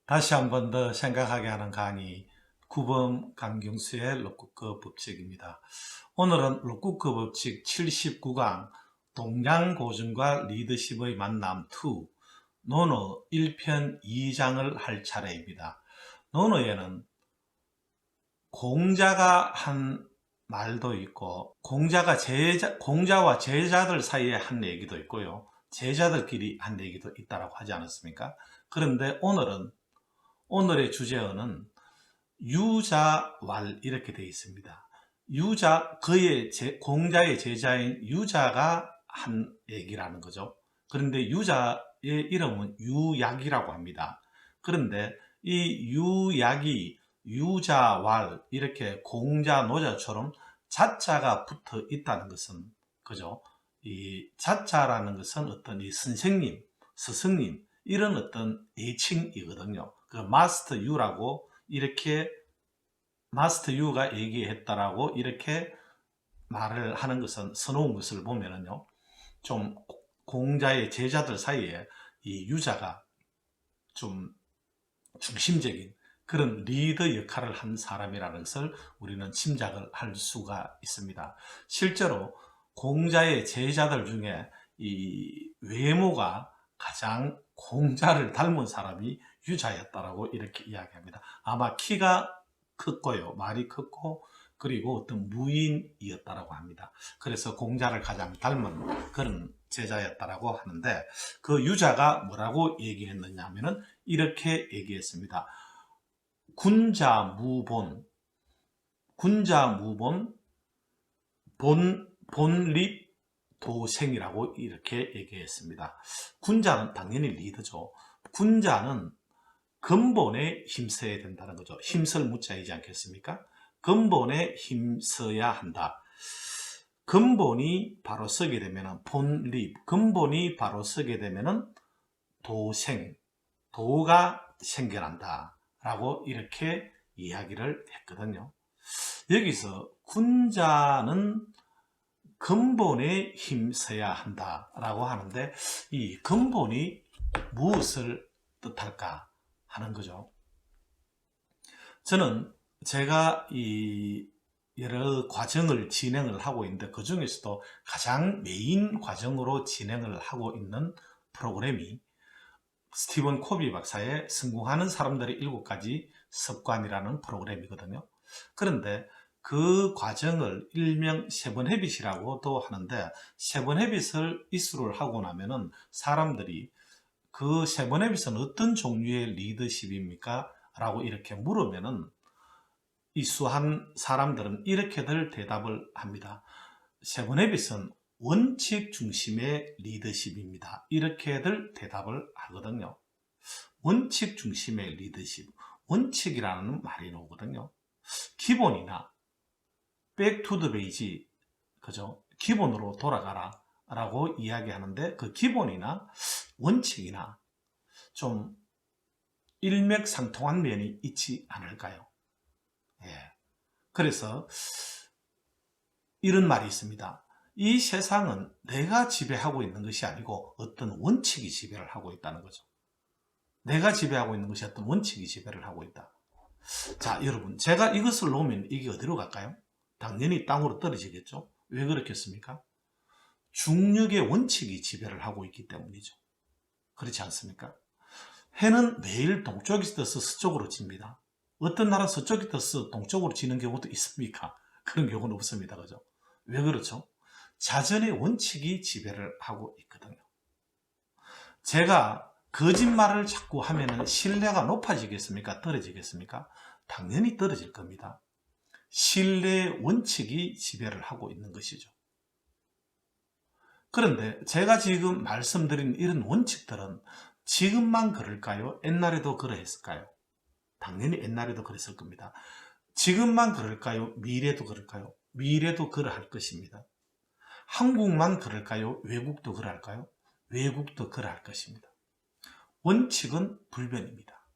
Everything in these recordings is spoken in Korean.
다시 한 번 더 생각하게 하는 강의 구범 강경수의 록쿠크 법칙입니다. 오늘은 록쿠크 법칙 79강 동양고증과 리더십의 만남 2 논어 1편 2장을 할 차례입니다. 논어에는 공자가 한 말도 있고 공자와 제자들 사이에 한 얘기도 있고요. 제자들끼리 한 얘기도 있다고 하지 않았습니까? 그런데 오늘의 주제어는 유자왈 이렇게 되어 있습니다. 공자의 제자인 유자가 한 얘기라는 거죠. 그런데 유자의 이름은 유약이라고 합니다. 그런데 이 유약이 유자왈 이렇게 공자 노자처럼 자자가 붙어 있다는 것은 그죠? 이 자자라는 것은 어떤 이 선생님, 스승님 이런 어떤 애칭이거든요. 그 마스터 유라고 이렇게 마스터 유가 얘기했다라고 이렇게 말을 하는 것은 서놓은 것을 보면은요, 좀 공자의 제자들 사이에 이 유자가 좀 중심적인 그런 리더 역할을 한 사람이라는 것을 우리는 짐작을 할 수가 있습니다. 실제로 공자의 제자들 중에 이 외모가 가장 공자를 닮은 사람이 유자였다라고 이렇게 이야기합니다. 아마 키가 컸고요, 말이 컸고, 그리고 어떤 무인이었다라고 합니다. 그래서 공자를 가장 닮은 그런 제자였다라고 하는데, 그 유자가 뭐라고 얘기했느냐 하면은 이렇게 얘기했습니다. 군자무본, 본립 도생이라고 이렇게 얘기했습니다. 군자는 당연히 리더죠. 군자는 근본에 힘써야 된다는 거죠. 힘쓸 무자이지 않겠습니까? 근본에 힘써야 한다. 근본이 바로 서게 되면 본립, 근본이 바로 서게 되면 도생, 도가 생겨난다 라고 이렇게 이야기를 했거든요. 여기서 군자는 근본에 힘써야 한다 라고 하는데, 이 근본이 무엇을 뜻할까 하는 거죠. 저는 제가 이 여러 과정을 진행을 하고 있는데, 그 중에서도 가장 메인 과정으로 진행을 하고 있는 프로그램이 스티븐 코비 박사의 성공하는 사람들의 7가지 습관이라는 프로그램이거든요. 그런데 그 과정을 일명 세븐 헤빗이라고도 하는데, 세븐 헤빗을 이수를 하고 나면은 사람들이 그 세븐 헤빗은 어떤 종류의 리더십입니까? 라고 이렇게 물으면은 이수한 사람들은 이렇게들 대답을 합니다. 세븐 헤빗은 원칙 중심의 리더십입니다. 이렇게들 대답을 하거든요. 원칙 중심의 리더십, 원칙이라는 말이 나오거든요. 기본이나 back to the base, 그죠? 기본으로 돌아가라 라고 이야기하는데, 그 기본이나 원칙이나 좀 일맥상통한 면이 있지 않을까요? 예. 그래서 이런 말이 있습니다. 이 세상은 내가 지배하고 있는 것이 아니고 어떤 원칙이 지배를 하고 있다는 거죠. 내가 지배하고 있는 것이 어떤 원칙이 지배를 하고 있다. 자, 여러분, 제가 이것을 놓으면 이게 어디로 갈까요? 당연히 땅으로 떨어지겠죠. 왜 그렇겠습니까? 중력의 원칙이 지배를 하고 있기 때문이죠. 그렇지 않습니까? 해는 매일 동쪽에서 떠서 서쪽으로 집니다. 어떤 나라 서쪽에 떠서 동쪽으로 지는 경우도 있습니까? 그런 경우는 없습니다. 그죠? 왜 그렇죠? 자전의 원칙이 지배를 하고 있거든요. 제가 거짓말을 자꾸 하면 신뢰가 높아지겠습니까? 떨어지겠습니까? 당연히 떨어질 겁니다. 신뢰의 원칙이 지배를 하고 있는 것이죠. 그런데 제가 지금 말씀드린 이런 원칙들은 지금만 그럴까요? 옛날에도 그러했을까요? 당연히 옛날에도 그랬을 겁니다. 지금만 그럴까요? 미래도 그럴까요? 미래도 그러할 것입니다. 한국만 그럴까요? 외국도 그럴까요? 외국도 그러할 것입니다. 원칙은 불변입니다.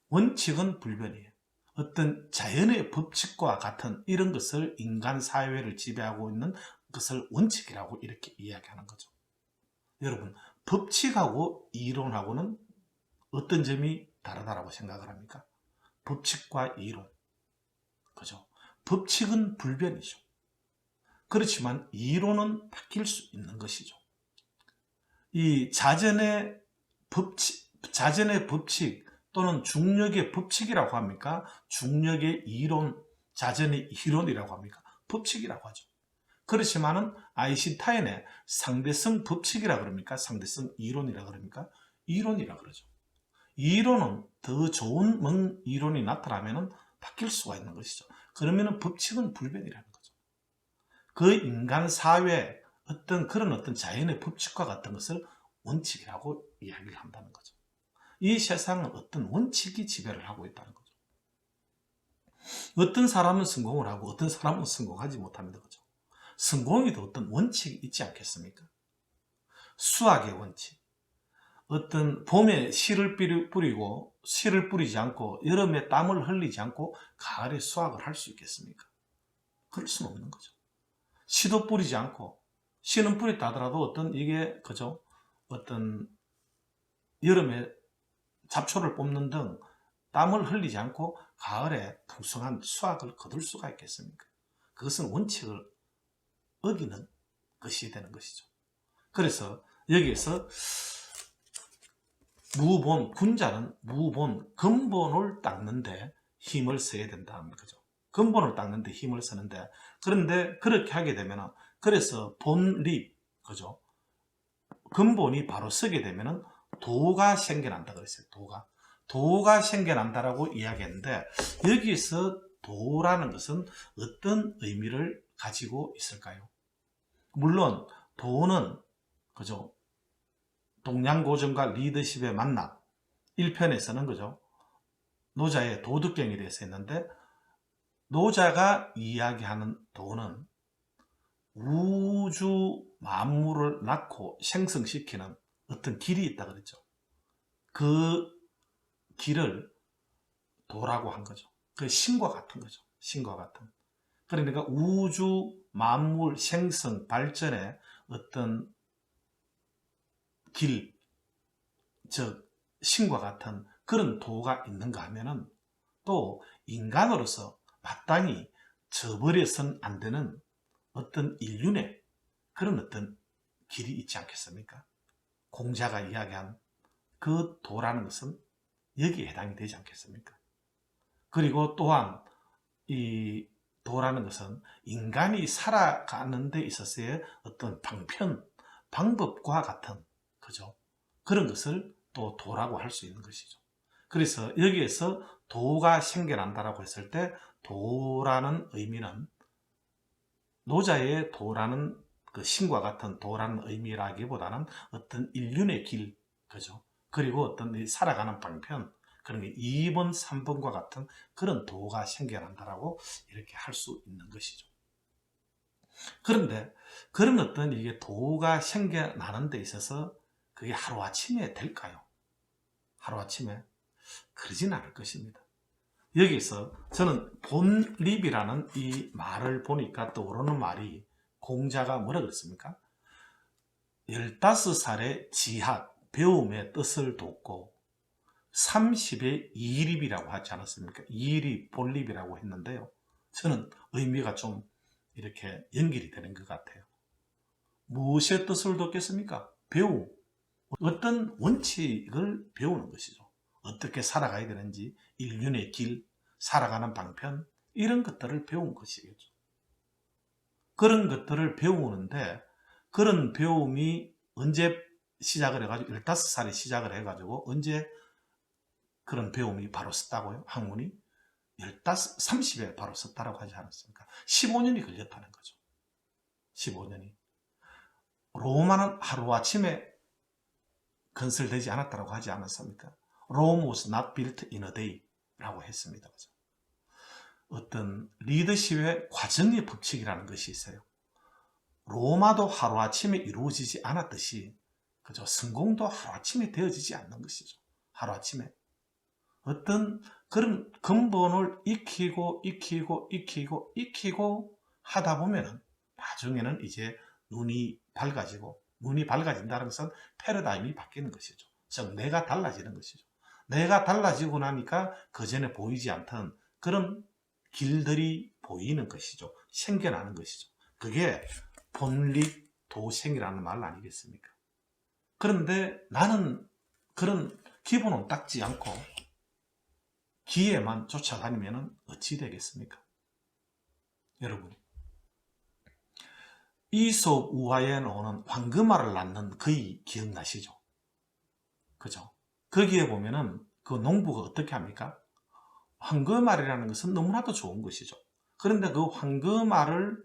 원칙은 불변이에요. 어떤 자연의 법칙과 같은 이런 것을 인간 사회를 지배하고 있는 것을 원칙이라고 이렇게 이야기하는 거죠. 여러분, 법칙하고 이론하고는 어떤 점이 다르다라고 생각을 합니까? 법칙과 이론. 그죠? 법칙은 불변이죠. 그렇지만 이론은 바뀔 수 있는 것이죠. 이 자전의 법칙 또는 중력의 법칙이라고 합니까? 중력의 이론, 자전의 이론이라고 합니까? 법칙이라고 하죠. 그렇지만은 아인슈타인의 상대성 법칙이라 그럽니까? 상대성 이론이라 그럽니까? 이론이라 그러죠. 이론은 더 좋은 이론이 나타나면은 바뀔 수가 있는 것이죠. 그러면은 법칙은 불변이라는 거죠. 그 인간 사회 어떤 자연의 법칙과 같은 것을 원칙이라고 이야기를 한다는 거죠. 이 세상은 어떤 원칙이 지배를 하고 있다는 거죠. 어떤 사람은 성공을 하고 어떤 사람은 성공하지 못합니다. 그죠? 성공에도 어떤 원칙이 있지 않겠습니까? 수학의 원칙. 어떤 봄에 씨를 뿌리고 씨를 뿌리지 않고 여름에 땀을 흘리지 않고 가을에 수확을 할 수 있겠습니까? 그럴 수는 없는 거죠. 씨도 뿌리지 않고 씨는 뿌렸다 하더라도 그죠? 어떤 여름에 잡초를 뽑는 등 땀을 흘리지 않고 가을에 풍성한 수확을 거둘 수가 있겠습니까? 그것은 원칙을 어기는 것이 되는 것이죠. 그래서 여기에서 군자는 근본을 닦는데 힘을 써야 된다는 거죠. 근본을 닦는데 힘을 쓰는데, 그런데 그렇게 하게 되면은, 그래서 본립, 그죠? 근본이 바로 서게 되면은 도가 생겨난다 그랬어요. 도가 생겨난다라고 이야기했는데, 여기서 도라는 것은 어떤 의미를 가지고 있을까요? 물론 도는, 그죠? 동양고전과 리더십의 만남 1편에서는 그죠? 노자의 도덕경에 대해서 했는데, 노자가 이야기하는 도는 우주 만물을 낳고 생성시키는 어떤 길이 있다 그랬죠. 그 길을 도라고 한 거죠. 그 신과 같은 거죠. 신과 같은. 그러니까 우주 만물 생성 발전의 어떤 길, 즉 신과 같은 그런 도가 있는가 하면은 또 인간으로서 마땅히 저버려서는 안 되는 어떤 인륜의 그런 어떤 길이 있지 않겠습니까? 공자가 이야기한 그 도라는 것은 여기에 해당이 되지 않겠습니까? 그리고 또한 이 도라는 것은 인간이 살아가는 데 있어서의 어떤 방법과 같은, 그죠? 그런 것을 또 도라고 할 수 있는 것이죠. 그래서 여기에서 도가 생겨난다라고 했을 때 도라는 의미는 노자의 도라는 그 신과 같은 도라는 의미라기보다는 어떤 인륜의 길, 그죠? 그리고 어떤 살아가는 방편, 그런 게 2번, 3번과 같은 그런 도가 생겨난다라고 이렇게 할 수 있는 것이죠. 그런데 그런 어떤 이게 도가 생겨나는 데 있어서 그게 하루아침에 될까요? 하루아침에? 그러진 않을 것입니다. 여기서 저는 본립이라는 이 말을 보니까 떠오르는 말이, 공자가 뭐라 그랬습니까? 15살의 지학, 배움의 뜻을 돋고 30의 이립이라고 하지 않았습니까? 이립, 본립이라고 했는데요. 저는 의미가 좀 이렇게 연결이 되는 것 같아요. 무엇의 뜻을 돋겠습니까? 배움. 어떤 원칙을 배우는 것이죠. 어떻게 살아가야 되는지, 인륜의 길, 살아가는 방편, 이런 것들을 배운 것이겠죠. 그런 것들을 배우는데, 그런 배움이 언제 시작을 해가지고, 15살에 시작을 해가지고, 언제 그런 배움이 바로 썼다고요? 학문이? 30에 바로 썼다라고 하지 않았습니까? 15년이 걸렸다는 거죠. 15년이. 로마는 하루아침에 건설되지 않았다고 하지 않았습니까? Rome was not built in a day 라고 했습니다. 그죠? 어떤 리더십의 과정의 법칙이라는 것이 있어요. 로마도 하루아침에 이루어지지 않았듯이, 그죠? 성공도 하루아침에 되어지지 않는 것이죠. 하루아침에. 어떤 그런 근본을 익히고 하다 보면은 나중에는 이제 눈이 밝아진다는 것은 패러다임이 바뀌는 것이죠. 즉 내가 달라지는 것이죠. 내가 달라지고 나니까 그전에 보이지 않던 그런 길들이 보이는 것이죠. 생겨나는 것이죠. 그게 본립도생이라는 말 아니겠습니까? 그런데 나는 그런 기본은 닦지 않고 기회만 쫓아다니면 어찌 되겠습니까? 여러분, 이솝 우화에 나오는 황금알을 낳는 거의 기억나시죠? 그죠? 거기에 보면은 그 농부가 어떻게 합니까? 황금알이라는 것은 너무나도 좋은 것이죠. 그런데 그 황금알을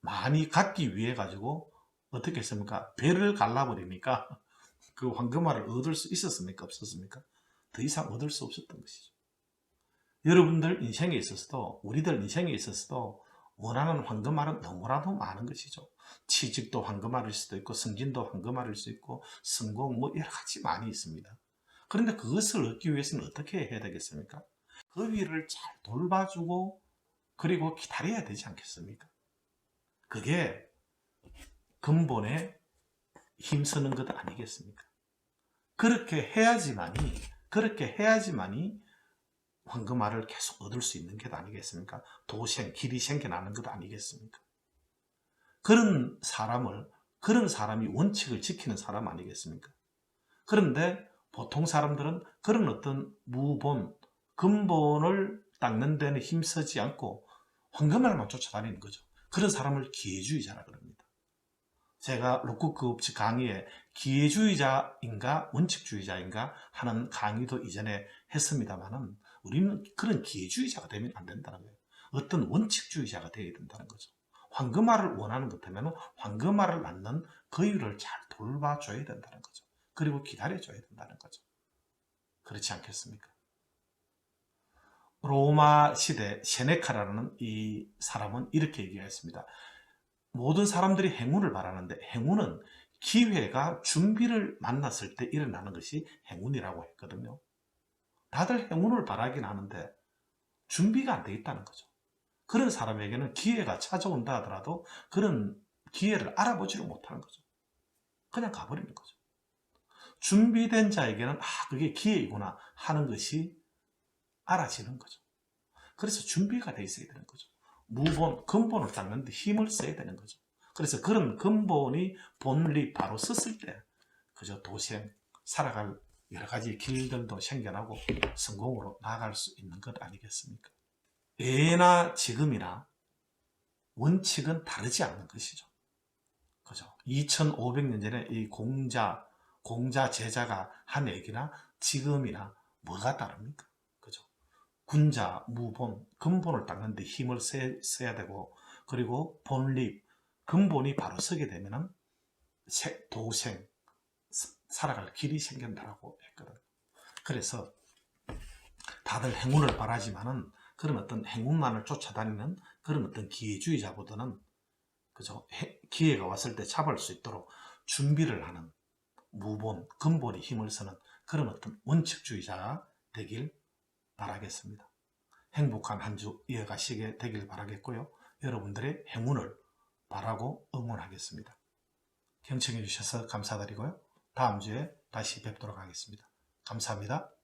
많이 갖기 위해 가지고 어떻게 했습니까? 배를 갈라버리니까 그 황금알을 얻을 수 있었습니까? 없었습니까? 더 이상 얻을 수 없었던 것이죠. 여러분들 인생에 있어서도, 우리들 인생에 있어서도 원하는 황금알은 너무나도 많은 것이죠. 취직도 황금알일 수도 있고, 승진도 황금알일 수 있고, 성공 뭐 여러 가지 많이 있습니다. 그런데 그것을 얻기 위해서는 어떻게 해야 되겠습니까? 그 위를 잘 돌봐주고 그리고 기다려야 되지 않겠습니까? 그게 근본에 힘쓰는 것 아니겠습니까? 그렇게 해야지만이 황금알을 계속 얻을 수 있는 것 아니겠습니까? 도생, 길이 생겨나는 것 아니겠습니까? 그런 사람이 원칙을 지키는 사람 아니겠습니까? 그런데 보통 사람들은 그런 어떤 근본을 닦는 데는 힘쓰지 않고 황금알만 쫓아다니는 거죠. 그런 사람을 기회주의자라 그럽니다. 제가 로쿠크업치 강의에 기회주의자인가 원칙주의자인가 하는 강의도 이전에 했습니다만은 우리는 그런 기회주의자가 되면 안 된다는 거예요. 어떤 원칙주의자가 되어야 된다는 거죠. 황금알을 원하는 것 같으면 황금알을 낳는 거위를 잘 돌봐줘야 된다는 거죠. 그리고 기다려줘야 된다는 거죠. 그렇지 않겠습니까? 로마 시대 세네카라는 이 사람은 이렇게 얘기했습니다. 모든 사람들이 행운을 바라는데 행운은 기회가 준비를 만났을 때 일어나는 것이 행운이라고 했거든요. 다들 행운을 바라긴 하는데 준비가 안 돼 있다는 거죠. 그런 사람에게는 기회가 찾아온다 하더라도 그런 기회를 알아보지를 못하는 거죠. 그냥 가버리는 거죠. 준비된 자에게는 그게 기회이구나 하는 것이 알아지는 거죠. 그래서 준비가 돼 있어야 되는 거죠. 근본을 닦는데 힘을 써야 되는 거죠. 그래서 그런 근본이 본립 바로 섰을 때 그저 도생, 살아갈 여러 가지 길들도 생겨나고 성공으로 나아갈 수 있는 것 아니겠습니까? 예나 지금이나 원칙은 다르지 않는 것이죠. 그죠? 2500년 전에 이 공자 제자가 한 얘기나 지금이나 뭐가 다릅니까? 그죠? 군자, 무본, 근본을 닦는 데 힘을 써야 되고, 그리고 본립, 근본이 바로 서게 되면은 도생, 살아갈 길이 생긴다라고 했거든요. 그래서 다들 행운을 바라지만은 그런 어떤 행운만을 쫓아다니는 그런 어떤 기회주의자보다는 그죠? 기회가 왔을 때 잡을 수 있도록 준비를 하는 근본이 힘을 쓰는 그런 어떤 원칙주의자가 되길 바라겠습니다. 행복한 한 주 이어가시게 되길 바라겠고요. 여러분들의 행운을 바라고 응원하겠습니다. 경청해 주셔서 감사드리고요. 다음 주에 다시 뵙도록 하겠습니다. 감사합니다.